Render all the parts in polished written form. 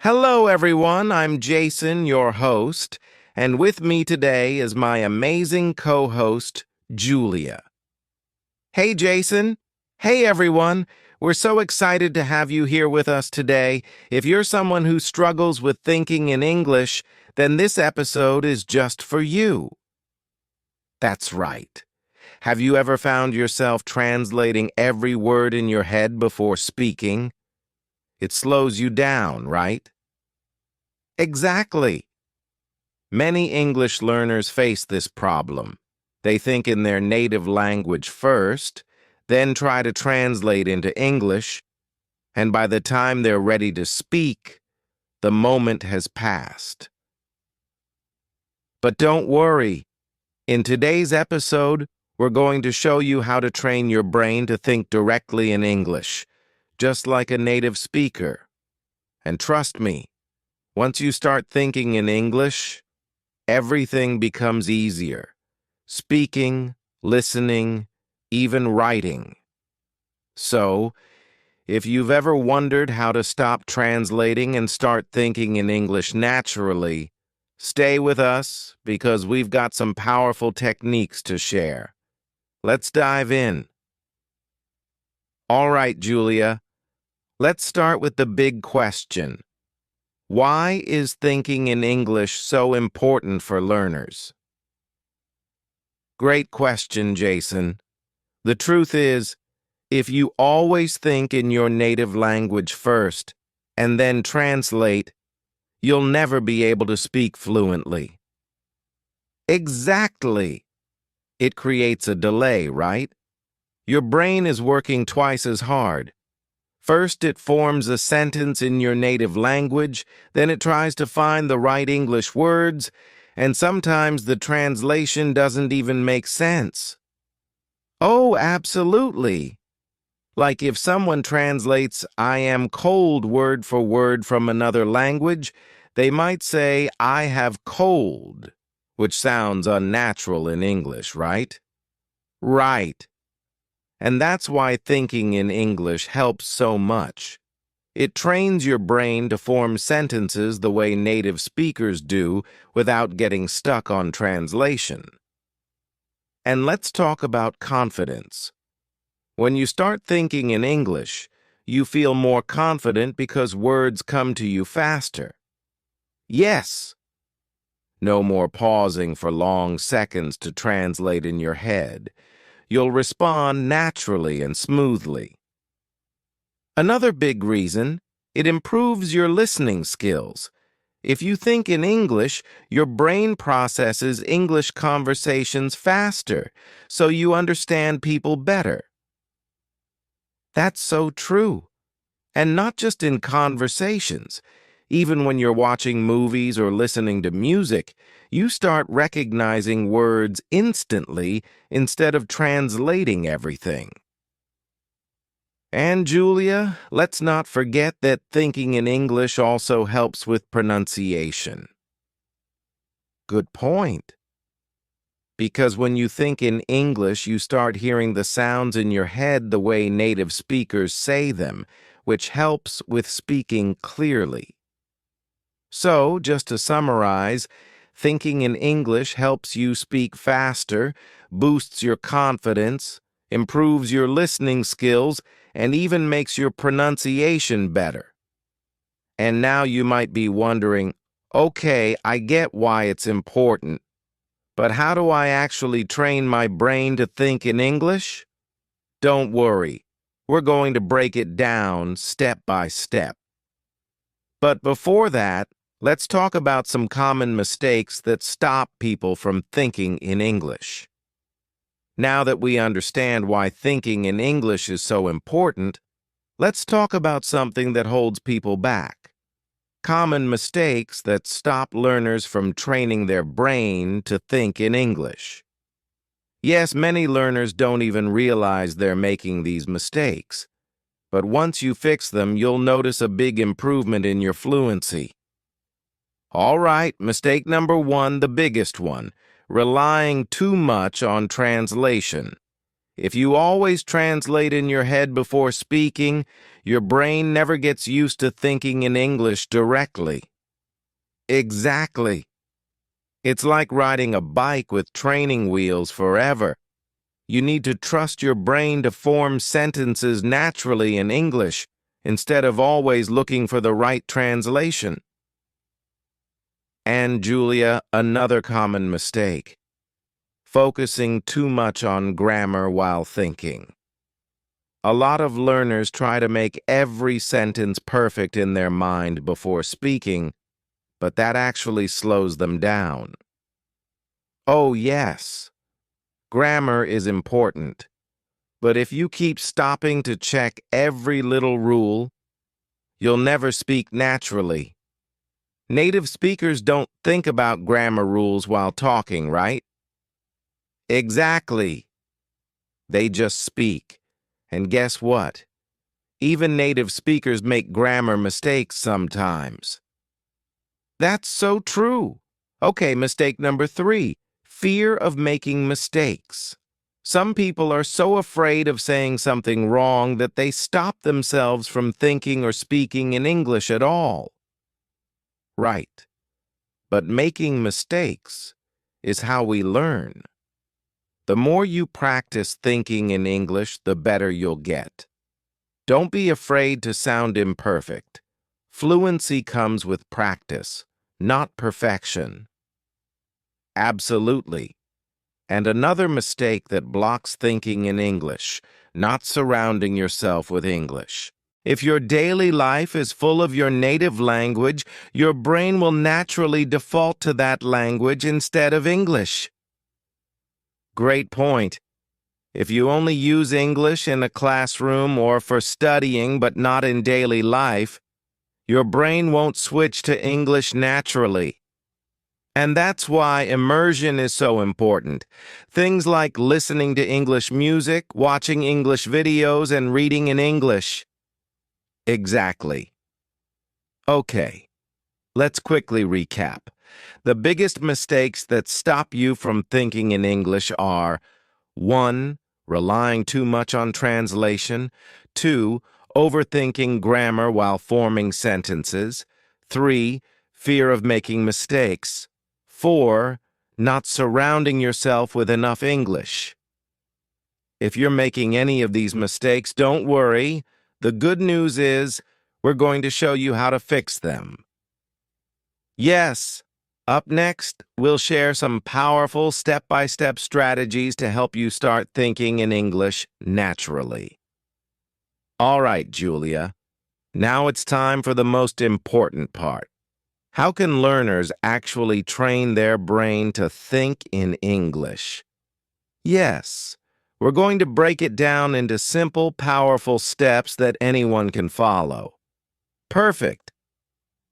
Hello, everyone. I'm Jason, your host, and with me today is my amazing co-host, Julia. Hey, Jason. Hey, everyone. We're so excited to have you here with us today. If you're someone who struggles with thinking in English, then this episode is just for you. That's right. Have you ever found yourself translating every word in your head before speaking? It slows you down, right? Exactly. Many English learners face this problem. They think in their native language first, then try to translate into English, and by the time they're ready to speak, the moment has passed. But don't worry. In today's episode, we're going to show you how to train your brain to think directly in English, just like a native speaker. And trust me, once you start thinking in English, everything becomes easier. Speaking, listening, even writing. So, if you've ever wondered how to stop translating and start thinking in English naturally, stay with us because we've got some powerful techniques to share. Let's dive in. All right, Julia, let's start with the big question. Why is thinking in English so important for learners? Great question, Jason. The truth is, if you always think in your native language first and then translate, you'll never be able to speak fluently. Exactly. It creates a delay, right? Your brain is working twice as hard. First, it forms a sentence in your native language, then it tries to find the right English words, and sometimes the translation doesn't even make sense. Oh, absolutely. Like if someone translates I am cold word for word from another language, they might say I have cold, which sounds unnatural in English, right? Right. And that's why thinking in English helps so much. It trains your brain to form sentences the way native speakers do without getting stuck on translation. And let's talk about confidence. When you start thinking in English, you feel more confident because words come to you faster. Yes. No more pausing for long seconds to translate in your head. You'll respond naturally and smoothly. Another big reason, it improves your listening skills. If you think in English, your brain processes English conversations faster, so you understand people better. That's so true. And not just in conversations. Even when you're watching movies or listening to music, you start recognizing words instantly instead of translating everything. And Julia, let's not forget that thinking in English also helps with pronunciation. Good point. Because when you think in English, you start hearing the sounds in your head the way native speakers say them, which helps with speaking clearly. So, just to summarize, thinking in English helps you speak faster, boosts your confidence, improves your listening skills, and even makes your pronunciation better. And now you might be wondering, okay, I get why it's important, but how do I actually train my brain to think in English? Don't worry, we're going to break it down step by step. But before that, let's talk about some common mistakes that stop people from thinking in English. Now that we understand why thinking in English is so important, let's talk about something that holds people back. Common mistakes that stop learners from training their brain to think in English. Yes, many learners don't even realize they're making these mistakes. But once you fix them, you'll notice a big improvement in your fluency. All right, mistake number 1, the biggest one, relying too much on translation. If you always translate in your head before speaking, your brain never gets used to thinking in English directly. Exactly. It's like riding a bike with training wheels forever. You need to trust your brain to form sentences naturally in English instead of always looking for the right translation. And Julia, another common mistake: focusing too much on grammar while thinking. A lot of learners try to make every sentence perfect in their mind before speaking, but that actually slows them down. Oh, yes, grammar is important, but if you keep stopping to check every little rule, you'll never speak naturally. Native speakers don't think about grammar rules while talking, right? Exactly. They just speak. And guess what? Even native speakers make grammar mistakes sometimes. That's so true. Okay, mistake number 3, fear of making mistakes. Some people are so afraid of saying something wrong that they stop themselves from thinking or speaking in English at all. Right. But making mistakes is how we learn. The more you practice thinking in English, the better you'll get. Don't be afraid to sound imperfect. Fluency comes with practice, not perfection. Absolutely. And another mistake that blocks thinking in English: not surrounding yourself with English. If your daily life is full of your native language, your brain will naturally default to that language instead of English. Great point. If you only use English in a classroom or for studying but not in daily life, your brain won't switch to English naturally. And that's why immersion is so important. Things like listening to English music, watching English videos, and reading in English. Exactly. Okay, let's quickly recap. The biggest mistakes that stop you from thinking in English are: 1. Relying too much on translation. 2. Overthinking grammar while forming sentences. 3. Fear of making mistakes. 4. Not surrounding yourself with enough English. If you're making any of these mistakes, don't worry. The good news is we're going to show you how to fix them. Yes. Up next, we'll share some powerful step-by-step strategies to help you start thinking in English naturally. All right, Julia. Now it's time for the most important part. How can learners actually train their brain to think in English? Yes, we're going to break it down into simple, powerful steps that anyone can follow. Perfect.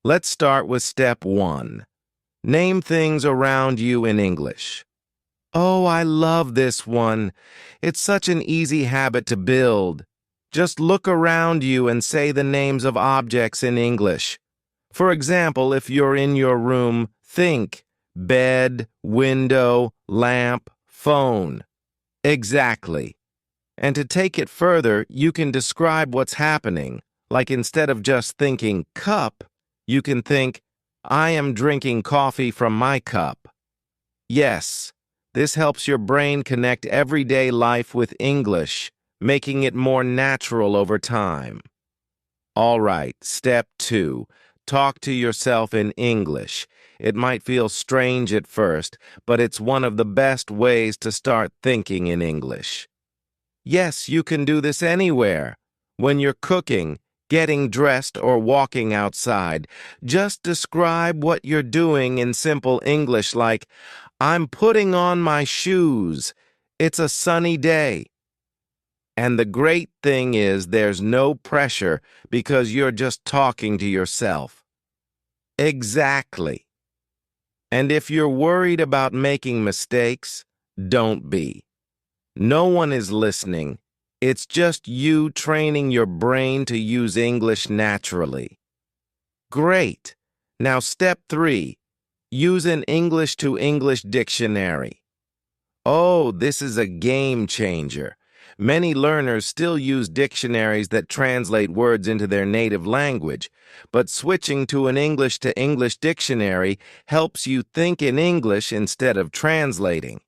Let's start with step 1. Name things around you in English. Oh, I love this one. It's such an easy habit to build. Just look around you and say the names of objects in English. For example, if you're in your room, think bed, window, lamp, phone. Exactly. And to take it further, you can describe what's happening. Like, instead of just thinking cup, you can think, I am drinking coffee from my cup. Yes, this helps your brain connect everyday life with English, making it more natural over time. All right, step 2. Talk to yourself in English. It might feel strange at first, but it's one of the best ways to start thinking in English. Yes, you can do this anywhere. When you're cooking, getting dressed, or walking outside, just describe what you're doing in simple English like, I'm putting on my shoes. It's a sunny day. And the great thing is there's no pressure because you're just talking to yourself. Exactly. And if you're worried about making mistakes, don't be. No one is listening. It's just you training your brain to use English naturally. Great. Now step 3. Use an English to English dictionary. Oh, this is a game changer. Many learners still use dictionaries that translate words into their native language, but switching to an English-to-English dictionary helps you think in English instead of translating.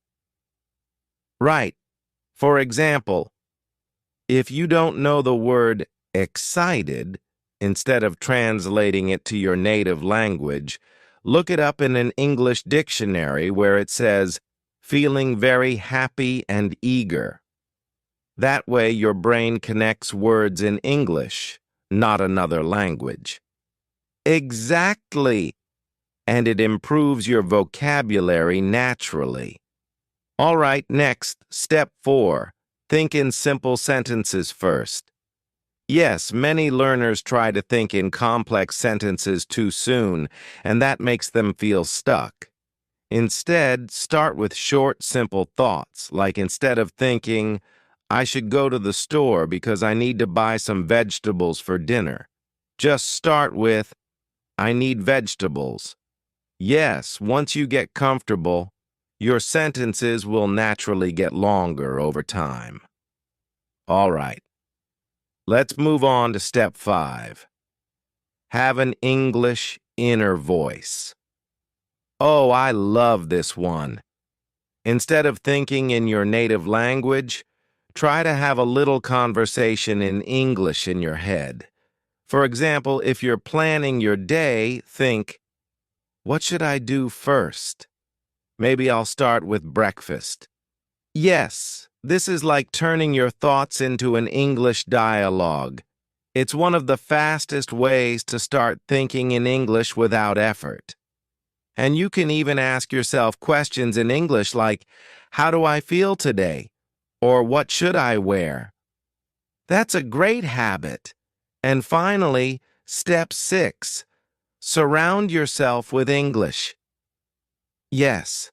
Right. For example, if you don't know the word excited, instead of translating it to your native language, look it up in an English dictionary where it says, feeling very happy and eager. That way your brain connects words in English, not another language. Exactly. And it improves your vocabulary naturally. All right, next, step 4. Think in simple sentences first. Yes, many learners try to think in complex sentences too soon, and that makes them feel stuck. Instead, start with short, simple thoughts, like instead of thinking, I should go to the store because I need to buy some vegetables for dinner. Just start with, I need vegetables. Yes, once you get comfortable, your sentences will naturally get longer over time. All right, let's move on to step 5. Have an English inner voice. Oh, I love this one. Instead of thinking in your native language, try to have a little conversation in English in your head. For example, if you're planning your day, think, what should I do first? Maybe I'll start with breakfast. Yes, this is like turning your thoughts into an English dialogue. It's one of the fastest ways to start thinking in English without effort. And you can even ask yourself questions in English like, how do I feel today? Or what should I wear? That's a great habit. And finally, step 6. Surround yourself with English. Yes,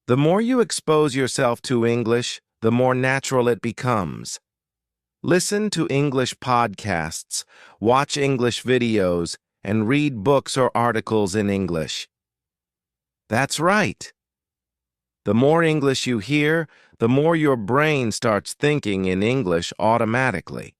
the more you expose yourself to English, the more natural it becomes. Listen to English podcasts, watch English videos, and read books or articles in English. That's right. The more English you hear, the more your brain starts thinking in English automatically.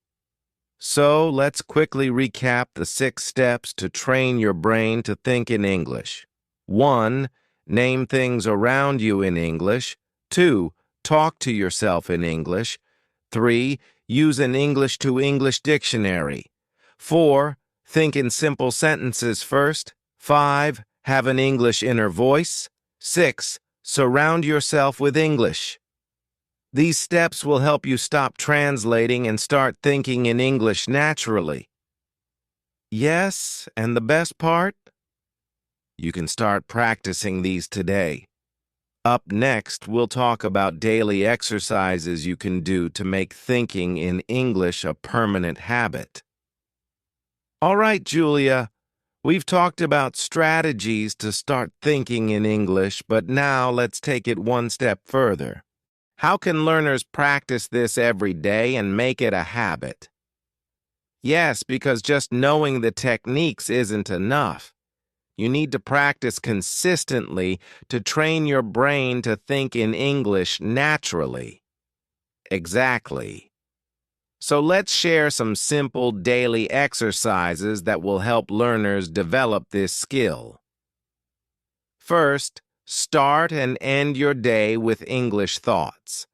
So let's quickly recap the 6 steps to train your brain to think in English. 1. Name things around you in English. 2. Talk to yourself in English. 3. Use an English-to-English dictionary. 4. Think in simple sentences first. 5. Have an English inner voice. 6. Surround yourself with English. These steps will help you stop translating and start thinking in English naturally. Yes, and the best part? You can start practicing these today. Up next, we'll talk about daily exercises you can do to make thinking in English a permanent habit. All right, Julia, we've talked about strategies to start thinking in English, but now let's take it one step further. How can learners practice this every day and make it a habit? Yes, because just knowing the techniques isn't enough. You need to practice consistently to train your brain to think in English naturally. Exactly. So let's share some simple daily exercises that will help learners develop this skill. First, start and end your day with English thoughts.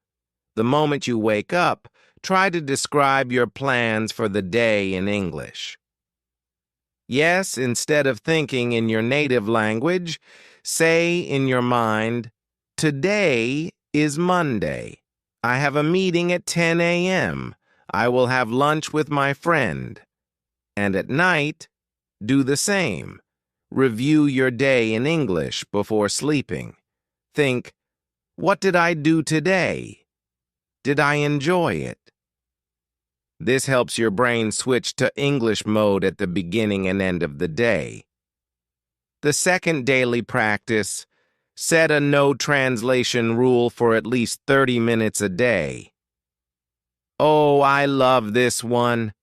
The moment you wake up, try to describe your plans for the day in English. Yes, instead of thinking in your native language, say in your mind, today is Monday. I have a meeting at 10 a.m. I will have lunch with my friend. And at night, do the same. Review your day in English before sleeping. Think, what did I do today? Did I enjoy it? This helps your brain switch to English mode at the beginning and end of the day. The second daily practice, set a no translation rule for at least 30 minutes a day. Oh, I love this one.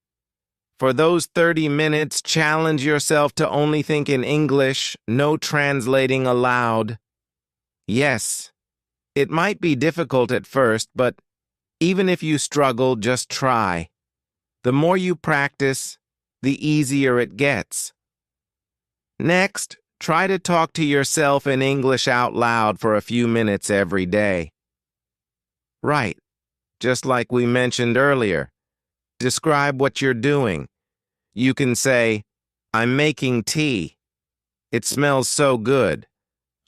For those 30 minutes, challenge yourself to only think in English, no translating allowed. Yes, it might be difficult at first, but Even if you struggle, just try. The more you practice, the easier it gets. Next, try to talk to yourself in English out loud for a few minutes every day. Right, just like we mentioned earlier. Describe what you're doing. You can say, "I'm making tea. It smells so good.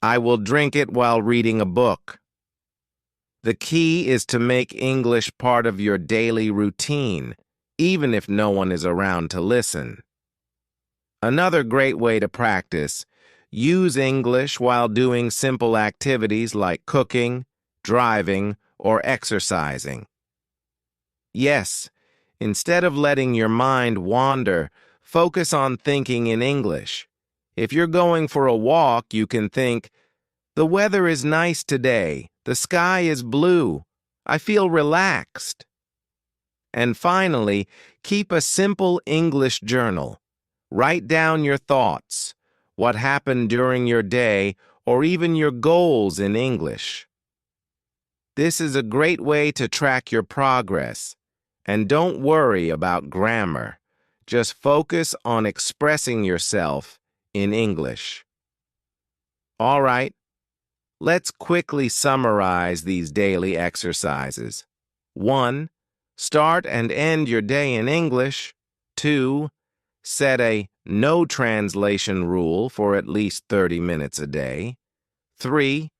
I will drink it while reading a book." The key is to make English part of your daily routine, even if no one is around to listen. Another great way to practice: use English while doing simple activities like cooking, driving, or exercising. Yes, instead of letting your mind wander, focus on thinking in English. If you're going for a walk, you can think, "The weather is nice today. The sky is blue. I feel relaxed." And finally, keep a simple English journal. Write down your thoughts, what happened during your day, or even your goals in English. This is a great way to track your progress. And don't worry about grammar. Just focus on expressing yourself in English. All right, let's quickly summarize these daily exercises. 1. Start and end your day in English. 2. Set a no translation rule for at least 30 minutes a day. 3.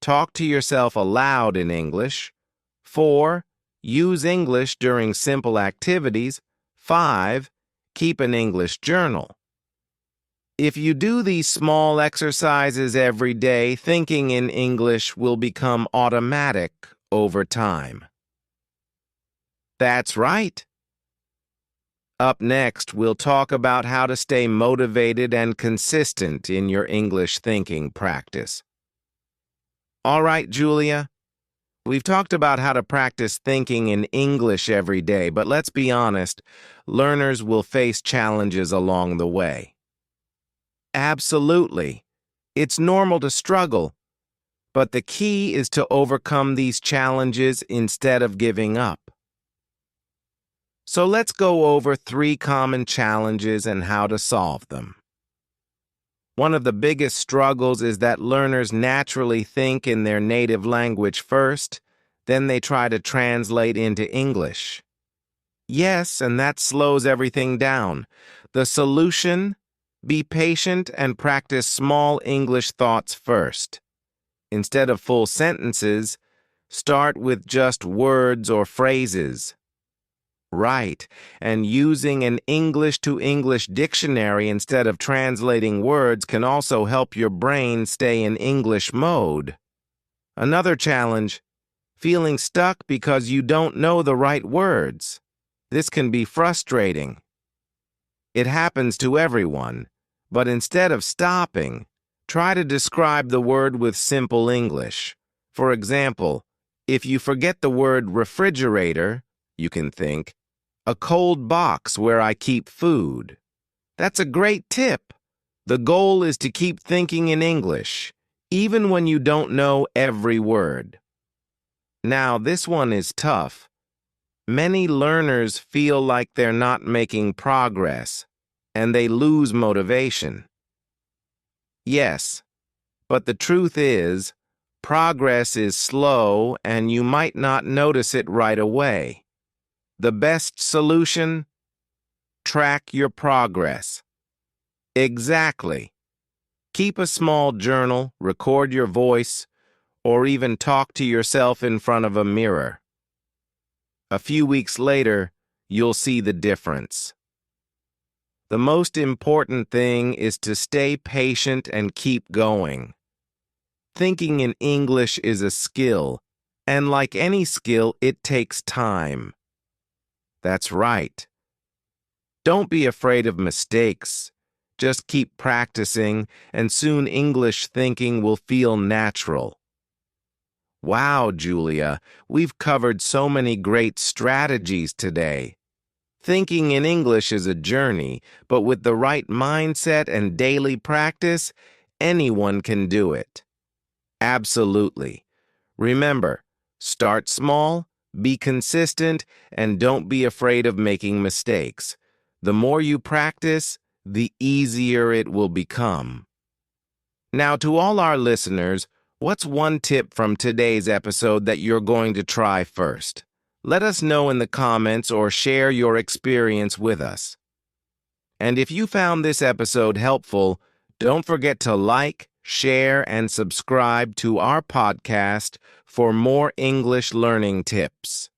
Talk to yourself aloud in English. 4. Use English during simple activities. 5. Keep an English journal. If you do these small exercises every day, thinking in English will become automatic over time. That's right. Up next, we'll talk about how to stay motivated and consistent in your English thinking practice. All right, Julia. We've talked about how to practice thinking in English every day, but let's be honest, learners will face challenges along the way. Absolutely. It's normal to struggle, but the key is to overcome these challenges instead of giving up. So let's go over 3 common challenges and how to solve them. One of the biggest struggles is that learners naturally think in their native language first, then they try to translate into English. Yes, and that slows everything down. The solution? Be patient and practice small English thoughts first. Instead of full sentences, start with just words or phrases. Right, and using an English-to-English dictionary instead of translating words can also help your brain stay in English mode. Another challenge: feeling stuck because you don't know the right words. This can be frustrating. It happens to everyone, but instead of stopping, try to describe the word with simple English. For example, if you forget the word refrigerator, you can think, "A cold box where I keep food." That's a great tip. The goal is to keep thinking in English, even when you don't know every word. Now, this one is tough. Many learners feel like they're not making progress, and they lose motivation. Yes, but the truth is, progress is slow and you might not notice it right away. The best solution? Track your progress. Exactly. Keep a small journal, record your voice, or even talk to yourself in front of a mirror. A few weeks later, you'll see the difference. The most important thing is to stay patient and keep going. Thinking in English is a skill, and like any skill, it takes time. That's right. Don't be afraid of mistakes. Just keep practicing, and soon English thinking will feel natural. Wow, Julia, we've covered so many great strategies today. Thinking in English is a journey, but with the right mindset and daily practice, anyone can do it. Absolutely. Remember, start small, Be consistent and don't be afraid of making mistakes. The more you practice, the easier it will become. Now, to all our listeners, what's one tip from today's episode that you're going to try first? Let us know in the comments or share your experience with us. And if you found this episode helpful, don't forget to like, share, and subscribe to our podcast for more English learning tips.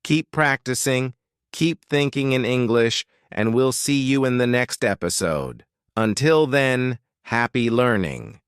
Keep practicing, keep thinking in English, and we'll see you in the next episode. Until then, happy learning.